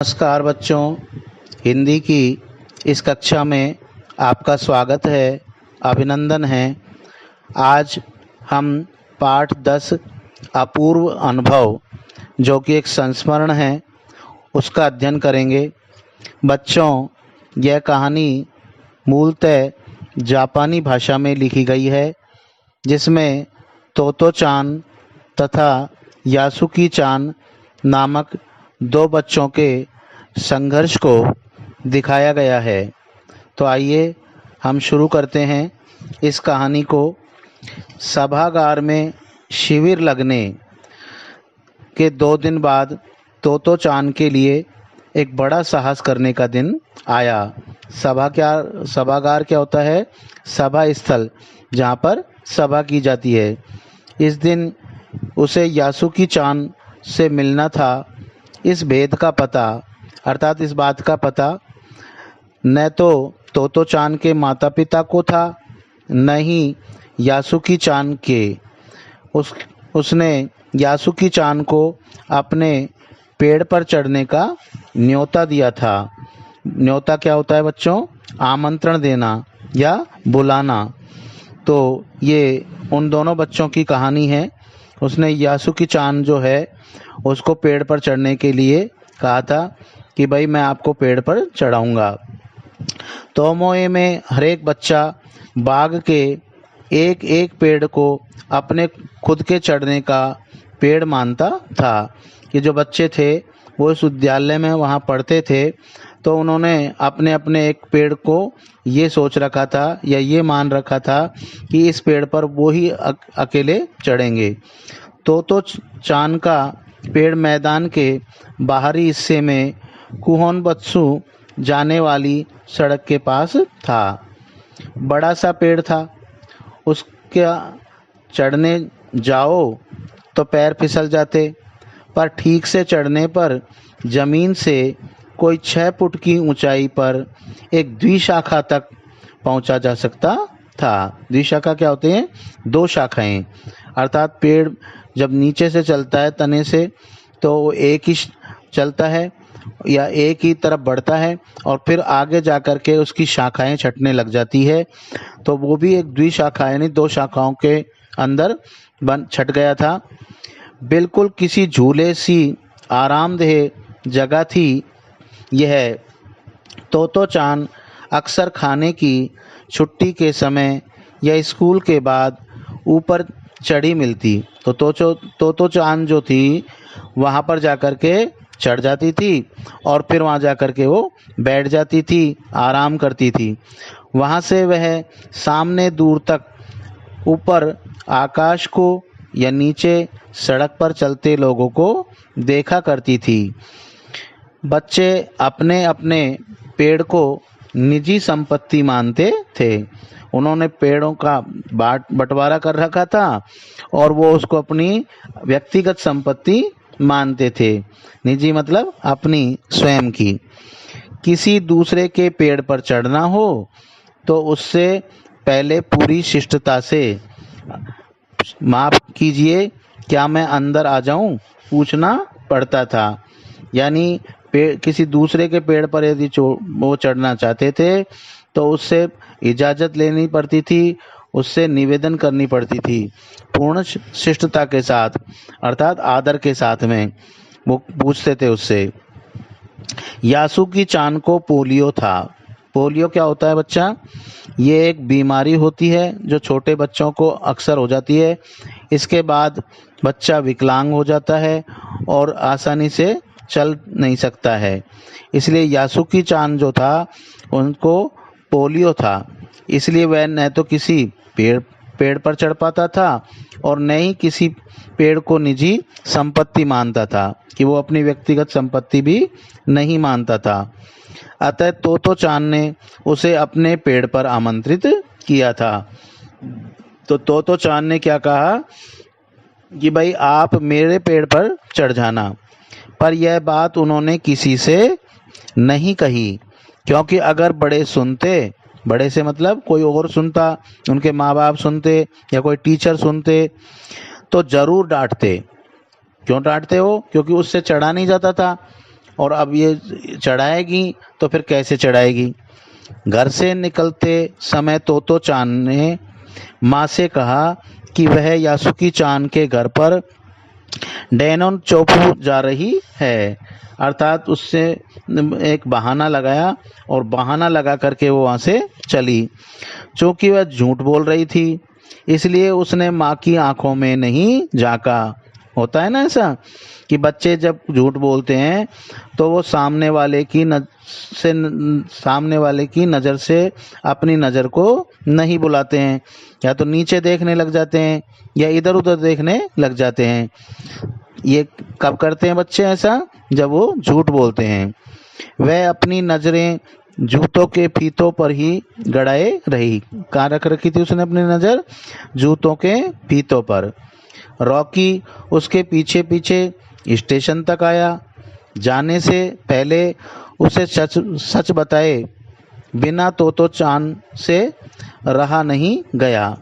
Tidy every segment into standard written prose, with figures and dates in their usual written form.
नमस्कार बच्चों, हिंदी की इस कक्षा में आपका स्वागत है, अभिनंदन है। आज हम पाठ 10 अपूर्व अनुभव, जो कि एक संस्मरण है, उसका अध्ययन करेंगे। बच्चों, यह कहानी मूलतः जापानी भाषा में लिखी गई है, जिसमें तोतो चान तथा यासुकी चान नामक दो बच्चों के संघर्ष को दिखाया गया है। तो आइए हम शुरू करते हैं इस कहानी को। सभागार में शिविर लगने के 2 दिन बाद तोतो चान के लिए एक बड़ा साहस करने का दिन आया। सभागार क्या होता है? सभा स्थल, जहाँ पर सभा की जाती है। इस दिन उसे यासुकी चान से मिलना था। इस भेद का पता, अर्थात इस बात का पता न तो तोतो चान के माता पिता को था, न ही यासुकी चान के। उसने यासुकी चान को अपने पेड़ पर चढ़ने का न्योता दिया था। न्योता क्या होता है बच्चों? आमंत्रण देना या बुलाना। तो ये उन दोनों बच्चों की कहानी है। उसने यासुकी चान जो है उसको पेड़ पर चढ़ने के लिए कहा था कि भाई मैं आपको पेड़ पर चढ़ाऊंगा। तोमोए में हर एक बच्चा बाग के एक एक पेड़ को अपने खुद के चढ़ने का पेड़ मानता था। कि जो बच्चे थे वो इस विद्यालय में वहाँ पढ़ते थे, तो उन्होंने अपने अपने एक पेड़ को ये सोच रखा था या ये मान रखा था कि इस पेड़ पर वो ही अकेले चढ़ेंगे। तोतो चान का पेड़ मैदान के बाहरी हिस्से में कुहोनबत्सु जाने वाली सड़क के पास था। बड़ा सा पेड़ था, उसके चढ़ने जाओ तो पैर फिसल जाते, पर ठीक से चढ़ने पर जमीन से कोई 6 फुट की ऊंचाई पर एक द्विशाखा तक पहुंचा जा सकता था। द्विशाखा क्या होते हैं? 2 शाखाएं। अर्थात पेड़ जब नीचे से चलता है तने से, तो वो एक ही चलता है या एक ही तरफ बढ़ता है और फिर आगे जाकर के उसकी शाखाएं छटने लग जाती है। तो वो भी एक द्विशाखा यानी 2 शाखाओं के अंदर छट गया था। बिल्कुल किसी झूले सी आरामदेह जगह थी यह। तोतो चान अक्सर खाने की छुट्टी के समय या स्कूल के बाद ऊपर चढ़ी मिलती, तो तोतो चान जो थी वहाँ पर जाकर के चढ़ जाती थी और फिर वहाँ जाकर के वो बैठ जाती थी, आराम करती थी। वहाँ से वह सामने दूर तक, ऊपर आकाश को या नीचे सड़क पर चलते लोगों को देखा करती थी। बच्चे अपने अपने पेड़ को निजी संपत्ति मानते थे। उन्होंने पेड़ों का बंटवारा कर रखा था और वो उसको अपनी व्यक्तिगत संपत्ति मानते थे। निजी मतलब अपनी स्वयं की। किसी दूसरे के पेड़ पर चढ़ना हो तो उससे पहले पूरी शिष्टता से माफ कीजिए, क्या मैं अंदर आ जाऊं, पूछना पड़ता था। यानी किसी दूसरे के पेड़ पर यदि वो चढ़ना चाहते थे तो उससे इजाज़त लेनी पड़ती थी, उससे निवेदन करनी पड़ती थी। पूर्ण शिष्टता के साथ, अर्थात आदर के साथ में वो पूछते थे उससे। यासुकी चान को पोलियो था। पोलियो क्या होता है बच्चा? ये एक बीमारी होती है जो छोटे बच्चों को अक्सर हो जाती है। इसके बाद बच्चा विकलांग हो जाता है और आसानी से चल नहीं सकता है। इसलिए यासुकी चान जो था उनको पोलियो था। इसलिए वह न तो किसी पेड़ पर चढ़ पाता था और न ही किसी पेड़ को निजी संपत्ति मानता था, कि वो अपनी व्यक्तिगत संपत्ति भी नहीं मानता था। अतः तोतो चान ने उसे अपने पेड़ पर आमंत्रित किया था। तो तोतो चान ने क्या कहा कि भाई आप मेरे पेड़ पर चढ़ जाना। पर यह बात उन्होंने किसी से नहीं कही, क्योंकि अगर बड़े सुनते, बड़े से मतलब कोई और सुनता, उनके माँ बाप सुनते या कोई टीचर सुनते, तो जरूर डांटते। क्यों डांटते हो? क्योंकि उससे चढ़ा नहीं जाता था। और अब ये चढ़ाएगी तो फिर कैसे चढ़ाएगी। घर से निकलते समय तोतो चान ने माँ से कहा कि वह यासुकी चान के घर पर डैनोन चोपू जा रही है। अर्थात उससे एक बहाना लगाया और बहाना लगा करके वो वहाँ से चली। चूंकि वह झूठ बोल रही थी इसलिए उसने माँ की आंखों में नहीं झांका। होता है ना ऐसा कि बच्चे जब झूठ बोलते हैं तो वो सामने वाले की नज़र से अपनी नज़र को नहीं बुलाते हैं, या तो नीचे देखने लग जाते हैं या इधर उधर देखने लग जाते हैं। ये कब करते हैं बच्चे ऐसा? जब वो झूठ बोलते हैं। वह अपनी नज़रें जूतों के फीतों पर ही गड़ाए रही। कहाँ रख रखी थी उसने अपनी नज़र? जूतों के फीतों पर। रॉकी उसके पीछे पीछे स्टेशन तक आया। जाने से पहले उसे सच बताए बिना तोतो चान से रहा नहीं गया।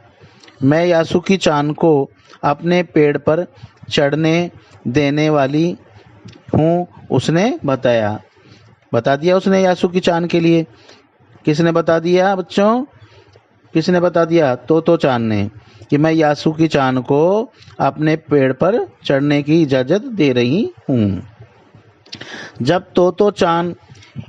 मैं यासुकी चान को अपने पेड़ पर चढ़ने देने वाली हूँ, उसने बताया। बता दिया उसने यासुकी चान के लिए। किसने बता दिया बच्चों? किसने बता दिया? तोतो चान ने, कि मैं यासुकी चान को अपने पेड़ पर चढ़ने की इजाज़त दे रही हूँ। जब तोतो चान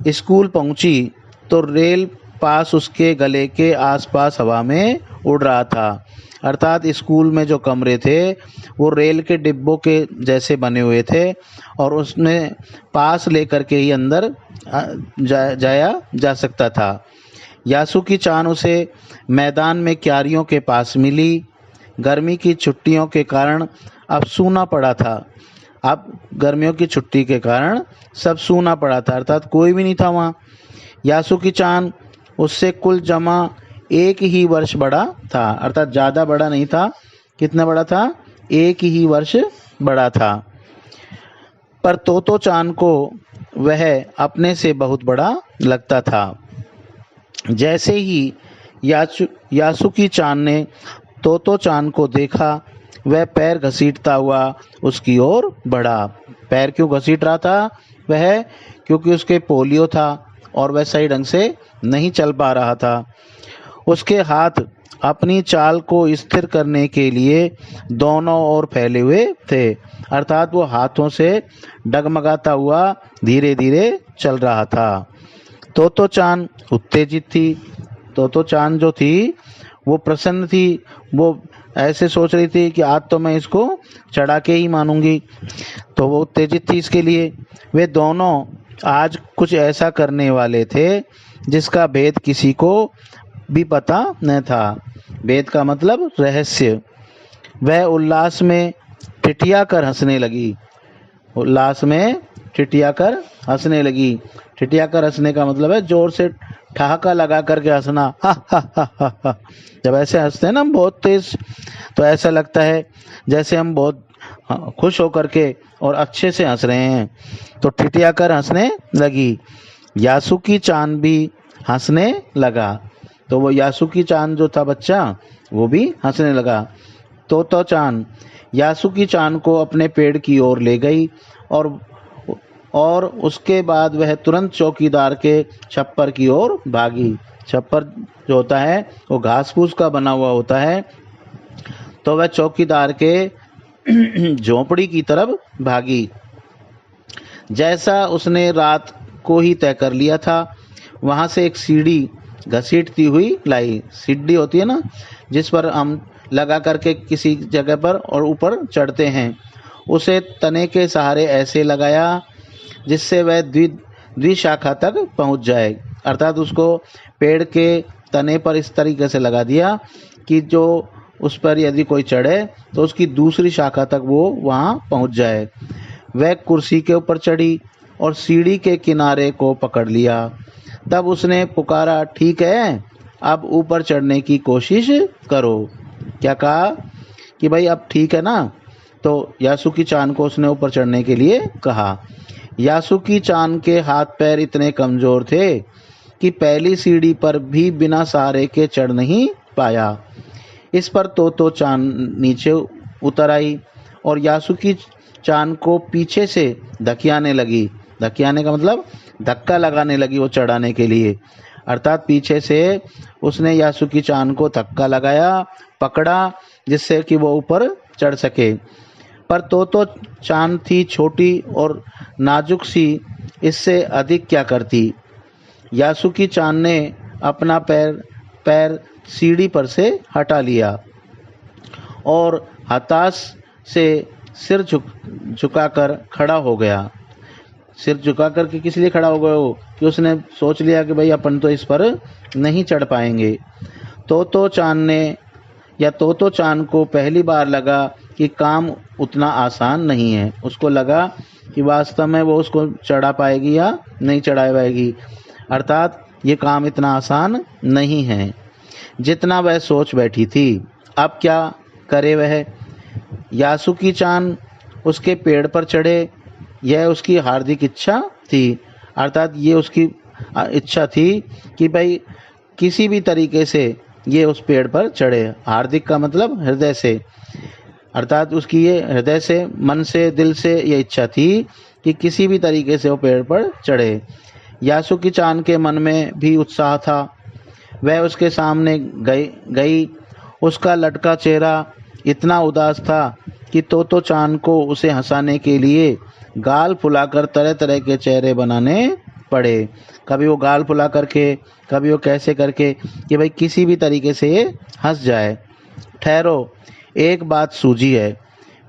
स्कूल पहुंची तो रेल पास उसके गले के आसपास हवा में उड़ रहा था। अर्थात स्कूल में जो कमरे थे वो रेल के डिब्बों के जैसे बने हुए थे और उसमें पास लेकर के ही अंदर जाया जा सकता था। यासुकी चान उसे मैदान में क्यारियों के पास मिली। गर्मी की छुट्टियों के कारण अब सूना पड़ा था। अब गर्मियों की छुट्टी के कारण सब सूना पड़ा था, अर्थात कोई भी नहीं था वहाँ। यासुकी चान उससे कुल जमा 1 ही वर्ष बड़ा था, अर्थात ज़्यादा बड़ा नहीं था। कितना बड़ा था? 1 ही वर्ष बड़ा था। पर तोतो चान को वह अपने से बहुत बड़ा लगता था। जैसे ही यासुकी चान ने तोतो चान को देखा वह पैर घसीटता हुआ उसकी ओर बढ़ा। पैर क्यों घसीट रहा था वह? क्योंकि उसके पोलियो था और वह सही ढंग से नहीं चल पा रहा था। उसके हाथ अपनी चाल को स्थिर करने के लिए दोनों ओर फैले हुए थे, अर्थात वो हाथों से डगमगाता हुआ धीरे धीरे चल रहा था। तोतो चान उत्तेजित थी। तोतो चान जो थी वो प्रसन्न थी। वो ऐसे सोच रही थी कि आज तो मैं इसको चढ़ा के ही मानूंगी, तो वो उत्तेजित थी इसके लिए। वे दोनों आज कुछ ऐसा करने वाले थे जिसका भेद किसी को भी पता न था। भेद का मतलब रहस्य। वह उल्लास में ठिठिया कर हंसने लगी। उल्लास में ठिठिया कर हंसने लगी। ठिठिया कर हंसने का मतलब है जोर से ठहाका लगा करके हंसना। हा हा हा हा हा। जब ऐसे हंसते हैं ना हम बहुत तेज, तो ऐसा लगता है जैसे हम बहुत खुश होकर के और अच्छे से हंस रहे हैं। तो ठिठिया कर हंसने लगी। यासुकी चान भी हंसने लगा। तो वो यासुकी चान जो था बच्चा वो भी हंसने लगा। तोतो चान यासुकी चान को अपने पेड़ की ओर ले गई और उसके बाद वह तुरंत चौकीदार के छप्पर की ओर भागी। छप्पर जो होता है वो घास फूस का बना हुआ होता है, तो वह चौकीदार के झोंपड़ी की तरफ भागी। जैसा उसने रात को ही तय कर लिया था, वहां से एक सीढ़ी घसीटती हुई लाई। सीढ़ी होती है ना जिस पर हम लगा करके किसी जगह पर और ऊपर चढ़ते हैं, उसे तने के सहारे ऐसे लगाया जिससे वह द्विशाखा तक पहुंच जाए। अर्थात उसको पेड़ के तने पर इस तरीके से लगा दिया कि जो उस पर यदि कोई चढ़े तो उसकी दूसरी शाखा तक वो वहां पहुंच जाए। वह कुर्सी के ऊपर चढ़ी और सीढ़ी के किनारे को पकड़ लिया। तब उसने पुकारा, ठीक है, अब ऊपर चढ़ने की कोशिश करो। क्या कहा? कि भाई अब ठीक है ना। तो यासुकी चान को उसने ऊपर चढ़ने के लिए कहा। यासुकी चान के हाथ पैर इतने कमजोर थे कि पहली सीढ़ी पर भी बिना सहारे के चढ़ नहीं पाया। इस पर तोतो चान नीचे उतर आई और यासुकी चान को पीछे से धकियाने लगी। धकियाने का मतलब धक्का लगाने लगी वो चढ़ाने के लिए, अर्थात पीछे से उसने यासुकी चान को धक्का लगाया, पकड़ा, जिससे कि वो ऊपर चढ़ सके। पर तो चान थी छोटी और नाजुक सी, इससे अधिक क्या करती। यासुकी चान ने अपना पैर पैर सीढ़ी पर से हटा लिया और हताश से सिर झुकाकर खड़ा हो गया। सिर झुका करके किस लिए खड़ा हो गया वो, कि उसने सोच लिया कि भाई अपन तो इस पर नहीं चढ़ पाएंगे। तो चान को पहली बार लगा कि काम उतना आसान नहीं है। उसको लगा कि वास्तव में वो उसको चढ़ा पाएगी या नहीं चढ़ा पाएगी, अर्थात ये काम इतना आसान नहीं है जितना वह सोच बैठी थी। अब क्या करे वह। यासुकी चान उसके पेड़ पर चढ़े, यह उसकी हार्दिक इच्छा थी, अर्थात ये उसकी इच्छा थी कि भाई किसी भी तरीके से ये उस पेड़ पर चढ़े। हार्दिक का मतलब हृदय से, अर्थात उसकी ये हृदय से, मन से, दिल से ये इच्छा थी कि किसी भी तरीके से वो पेड़ पर चढ़े। यासुकी चान के मन में भी उत्साह था। वह उसके सामने गई। उसका लटका चेहरा इतना उदास था कि तो चान को उसे हंसाने के लिए गाल फुलाकर तरह तरह के चेहरे बनाने पड़े। कभी वो गाल फुला करके, कभी वो कैसे करके कि भाई किसी भी तरीके से ये हंस जाए। ठहरो, एक बात सूझी है।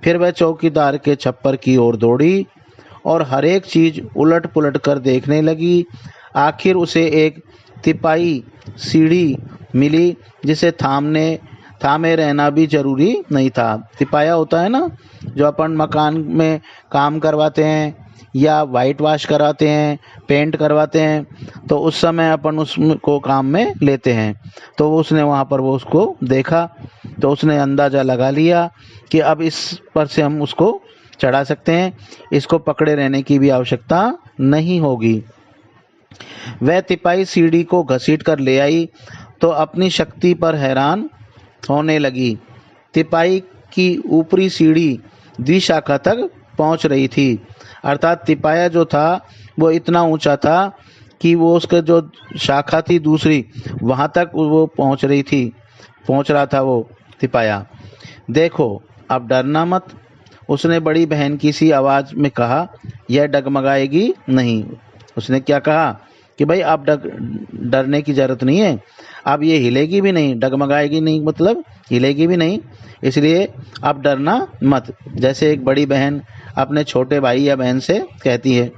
फिर वह चौकीदार के छप्पर की ओर दौड़ी और हर एक चीज उलट पुलट कर देखने लगी। आखिर उसे एक तिपाई सीढ़ी मिली जिसे थामे रहना भी जरूरी नहीं था। तिपाया होता है ना, जो अपन मकान में काम करवाते हैं या वाइट वॉश कराते हैं, पेंट करवाते हैं, तो उस समय अपन उसको काम में लेते हैं। तो उसने वहाँ पर वो उसको देखा, तो उसने अंदाज़ा लगा लिया कि अब इस पर से हम उसको चढ़ा सकते हैं, इसको पकड़े रहने की भी आवश्यकता नहीं होगी। वह तिपाई सीढ़ी को घसीट कर ले आई तो अपनी शक्ति पर हैरान होने लगी। तिपाई की ऊपरी सीढ़ी द्विशाखा तक पहुंच रही थी, अर्थात तिपाया जो था वो इतना ऊंचा था कि वो उसके जो शाखा थी दूसरी, वहां तक वो पहुंच रहा था वो तिपाया। देखो, अब डरना मत, उसने बड़ी बहन की सी आवाज में कहा। यह डगमगाएगी नहीं। उसने क्या कहा कि भाई आप डरने की जरूरत नहीं है, अब ये हिलेगी भी नहीं। डगमगाएगी नहीं मतलब हिलेगी भी नहीं, इसलिए आप डरना मत, जैसे एक बड़ी बहन अपने छोटे भाई या बहन से कहती है।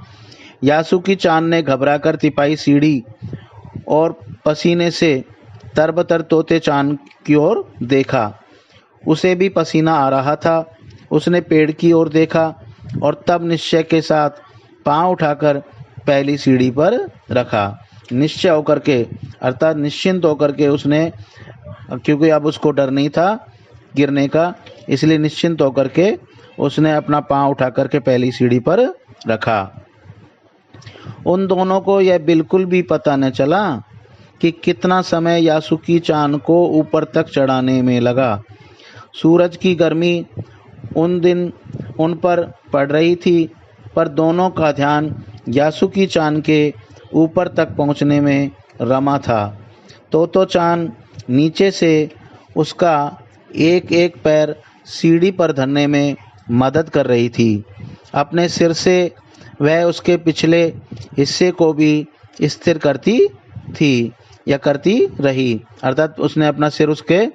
यासुकी चान ने घबराकर तिपाई सीढ़ी और पसीने से तरबतर तोते चान की ओर देखा। उसे भी पसीना आ रहा था। उसने पेड़ की ओर देखा और तब निश्चय के साथ पांव उठाकर पहली सीढ़ी पर रखा। निश्चय होकर के, अर्थात निश्चिंत होकर के उसने, क्योंकि अब उसको डर नहीं था गिरने का, इसलिए निश्चिंत होकर के उसने अपना पांव उठा करके पहली सीढ़ी पर रखा। उन दोनों को यह बिल्कुल भी पता न चला कि कितना समय यासुकी चान को ऊपर तक चढ़ाने में लगा। सूरज की गर्मी उन दिन उन पर पड़ रही थी, पर दोनों का ध्यान यासुकी चान के ऊपर तक पहुंचने में रमा था। तो चान नीचे से उसका एक एक पैर सीढ़ी पर धरने में मदद कर रही थी। अपने सिर से वह उसके पिछले हिस्से को भी स्थिर करती थी या करती रही, अर्थात उसने अपना सिर उसके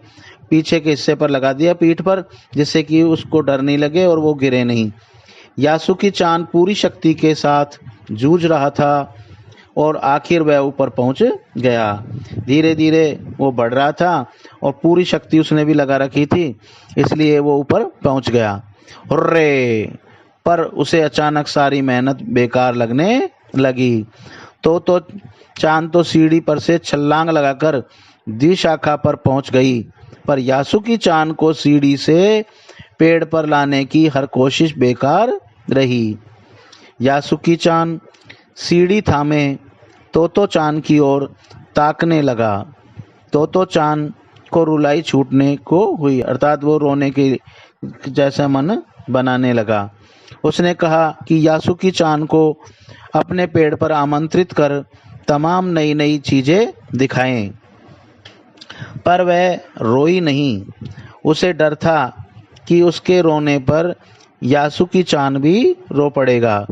पीछे के हिस्से पर लगा दिया, पीठ पर, जिससे कि उसको डर नहीं लगे और वो गिरे नहीं। यासुकी चान पूरी शक्ति के साथ जूझ रहा था और आखिर वह ऊपर पहुंच गया। धीरे धीरे वो बढ़ रहा था और पूरी शक्ति उसने भी लगा रखी थी, इसलिए वो ऊपर पहुंच गया। हुर्रे! पर उसे अचानक सारी मेहनत बेकार लगने लगी। तो चांद तो सीढ़ी पर से छलांग लगाकर द्विशाखा पर पहुंच गई, पर यासुकी चान को सीढ़ी से पेड़ पर लाने की हर कोशिश बेकार रही। यासुकी चान सीढ़ी थामे तो चान की ओर ताकने लगा। तो चान को रुलाई छूटने को हुई, अर्थात वो रोने के जैसा मन बनाने लगा। उसने कहा कि यासुकी चान को अपने पेड़ पर आमंत्रित कर तमाम नई नई चीजें दिखाएं, पर वह रोई नहीं। उसे डर था कि उसके रोने पर यासुकी चान भी रो पड़ेगा।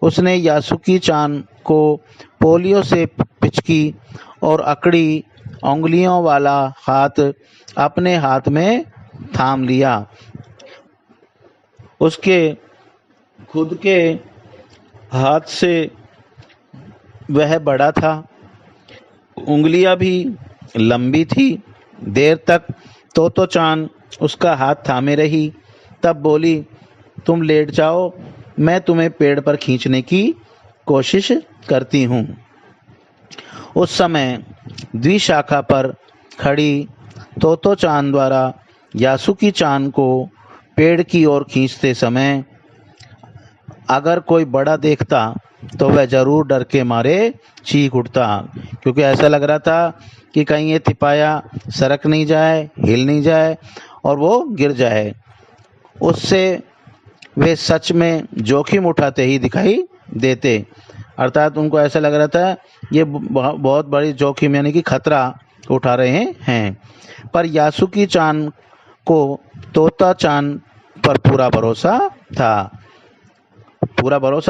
उसने यासुकी चान को पोलियो से पिचकी और अकड़ी उंगलियों वाला हाथ अपने हाथ में थाम लिया। उसके खुद के हाथ से वह बड़ा था, उंगलियां भी लंबी थी। देर तक तोतो चान उसका हाथ थामे रही, तब बोली, तुम लेट जाओ, मैं तुम्हें पेड़ पर खींचने की कोशिश करती हूँ। उस समय द्विशाखा पर खड़ी तोतो चान द्वारा यासुकी चान को पेड़ की ओर खींचते समय अगर कोई बड़ा देखता तो वह जरूर डर के मारे चीख उठता, क्योंकि ऐसा लग रहा था कि कहीं ये तिपाया सरक नहीं जाए, हिल नहीं जाए और वो गिर जाए। उससे वे सच में जोखिम उठाते ही दिखाई देते, अर्थात उनको ऐसा लग रहा था ये बहुत बड़ी जोखिम यानी कि खतरा उठा रहे हैं। पर यासुकी चान को तोता चान पर पूरा भरोसा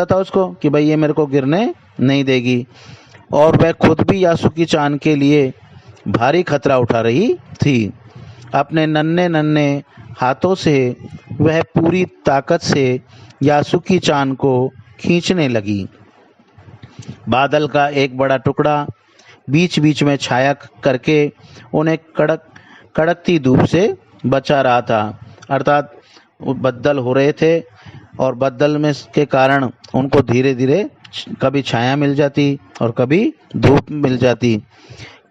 था उसको कि भाई ये मेरे को गिरने नहीं देगी, और वह खुद भी यासुकी चान के लिए भारी खतरा उठा रही थी। अपने नन्हे नन्हे हाथों से वह पूरी ताकत से यासुकी चान को खींचने लगी। बादल का एक बड़ा टुकड़ा बीच बीच में छाया करके उन्हें कड़कती धूप से बचा रहा था, अर्थात बदल हो रहे थे और बदल में के कारण उनको धीरे धीरे कभी छाया मिल जाती और कभी धूप मिल जाती।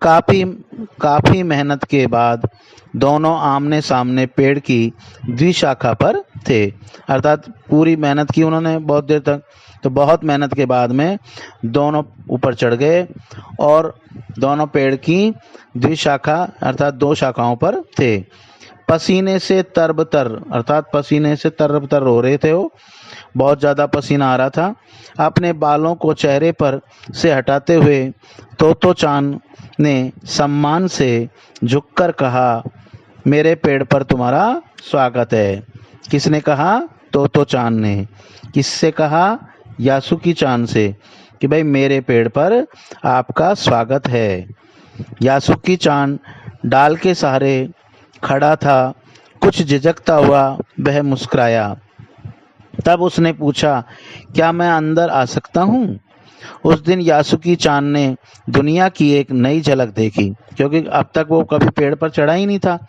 काफी मेहनत के बाद दोनों आमने सामने पेड़ की द्विशाखा पर थे, अर्थात पूरी मेहनत की उन्होंने बहुत देर तक, तो बहुत मेहनत के बाद में दोनों ऊपर चढ़ गए और दोनों पेड़ की द्विशाखा अर्थात दो शाखाओं पर थे। पसीने से तरबतर अर्थात पसीने से तरबतर हो रहे थे, वो बहुत ज़्यादा पसीना आ रहा था। अपने बालों को चेहरे पर से हटाते हुए तोतो चान ने सम्मान से झुककर कहा, मेरे पेड़ पर तुम्हारा स्वागत है। किसने कहा? तोतो चान ने। किससे कहा? यासुकी चान से, कि भाई मेरे पेड़ पर आपका स्वागत है। यासुकी चान डाल के सहारे खड़ा था, कुछ झिझकता हुआ वह मुस्कुराया। तब उसने पूछा, क्या मैं अंदर आ सकता हूँ? उस दिन यासुकी चान ने दुनिया की एक नई झलक देखी, क्योंकि अब तक वो कभी पेड़ पर चढ़ा ही नहीं था।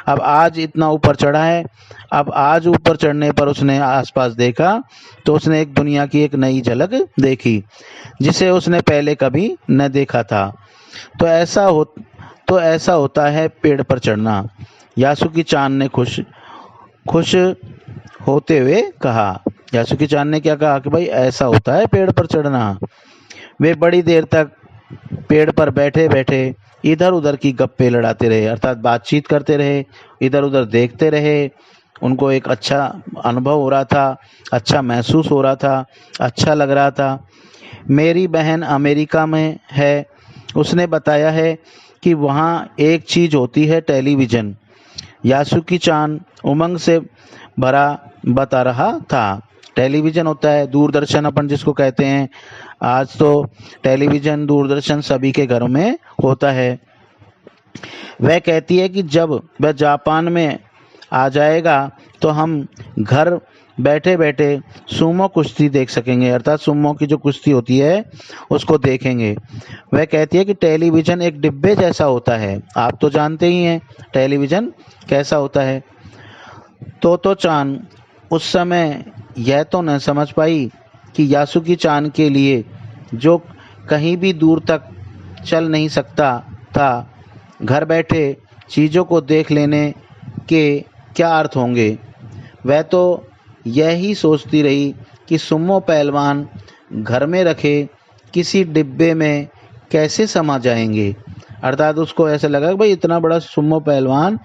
अब आज इतना ऊपर चढ़ा है। अब आज ऊपर चढ़ने पर उसने आसपास देखा तो उसने एक दुनिया की एक नई झलक देखी, जिसे उसने पहले कभी न देखा था। तो ऐसा होता है पेड़ पर चढ़ना, यासुकी चान ने खुश होते हुए कहा। यासुकी चान ने क्या कहा कि भाई ऐसा होता है पेड़ पर चढ़ना। वे बड़ी देर तक पेड़ पर बैठे बैठे इधर उधर की गप्पे लड़ाते रहे, अर्थात बातचीत करते रहे, इधर उधर देखते रहे। उनको एक अच्छा अनुभव हो रहा था, अच्छा महसूस हो रहा था, अच्छा लग रहा था। मेरी बहन अमेरिका में है, उसने बताया है कि वहाँ एक चीज़ होती है, टेलीविज़न। यासुकी चान उमंग से भरा बता रहा था। टेलीविज़न होता है दूरदर्शन अपन जिसको कहते हैं। आज तो टेलीविज़न दूरदर्शन सभी के घरों में होता है। वह कहती है कि जब वह जापान में आ जाएगा तो हम घर बैठे बैठे सुमो कुश्ती देख सकेंगे, अर्थात सुमो की जो कुश्ती होती है उसको देखेंगे। वह कहती है कि टेलीविज़न एक डिब्बे जैसा होता है। आप तो जानते ही हैं टेलीविज़न कैसा होता है। तो चान उस समय यह तो न समझ पाई कि यासुकी चान के लिए जो कहीं भी दूर तक चल नहीं सकता था, घर बैठे चीज़ों को देख लेने के क्या अर्थ होंगे। वह तो यही सोचती रही कि सुमो पहलवान घर में रखे किसी डिब्बे में कैसे समा जाएंगे, अर्थात उसको ऐसा लगा कि भाई इतना बड़ा सुमो पहलवान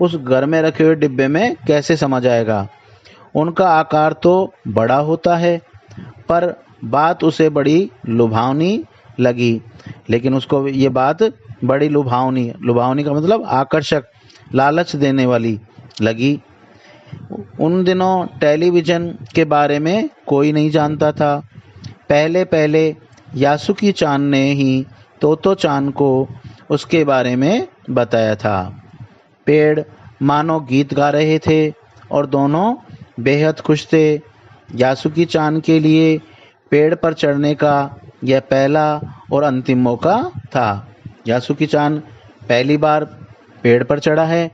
उस घर में रखे हुए डिब्बे में कैसे समा जाएगा। उनका आकार तो बड़ा होता है, पर बात उसे बड़ी लुभावनी लगी। लेकिन उसको ये बात बड़ी लुभावनी का मतलब आकर्षक, लालच देने वाली लगी। उन दिनों टेलीविज़न के बारे में कोई नहीं जानता था। पहले पहले यासुकी चान ने ही तोतो चान को उसके बारे में बताया था। पेड़ मानो गीत गा रहे थे और दोनों बेहद खुश थे। यासुकी चान के लिए पेड़ पर चढ़ने का यह पहला और अंतिम मौका था। यासुकी चान पहली बार पेड़ पर चढ़ा है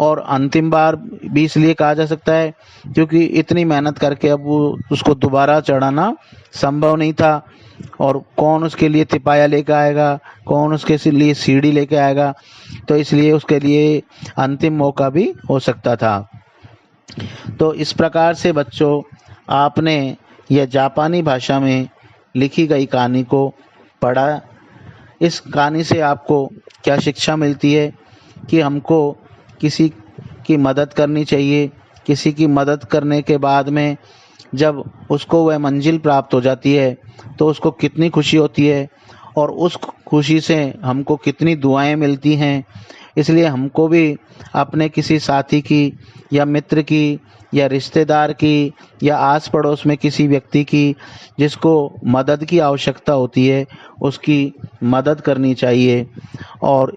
और अंतिम बार भी इसलिए कहा जा सकता है क्योंकि इतनी मेहनत करके अब वो उसको दोबारा चढ़ाना संभव नहीं था। और कौन उसके लिए तिपाया लेकर आएगा, कौन उसके लिए सीढ़ी लेके आएगा, तो इसलिए उसके लिए अंतिम मौका भी हो सकता था। तो इस प्रकार से बच्चों, आपने यह जापानी भाषा में लिखी गई कहानी को पढ़ा। इस कहानी से आपको क्या शिक्षा मिलती है कि हमको किसी की मदद करनी चाहिए। किसी की मदद करने के बाद में जब उसको वह मंजिल प्राप्त हो जाती है तो उसको कितनी खुशी होती है और उस खुशी से हमको कितनी दुआएं मिलती हैं। इसलिए हमको भी अपने किसी साथी की या मित्र की या रिश्तेदार की या आस पड़ोस में किसी व्यक्ति की जिसको मदद की आवश्यकता होती है उसकी मदद करनी चाहिए। और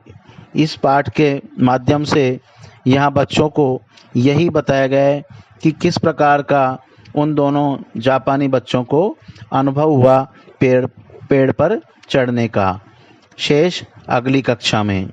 इस पाठ के माध्यम से यहाँ बच्चों को यही बताया गया है कि किस प्रकार का उन दोनों जापानी बच्चों को अनुभव हुआ पेड़ पर चढ़ने का। शेष अगली कक्षा में।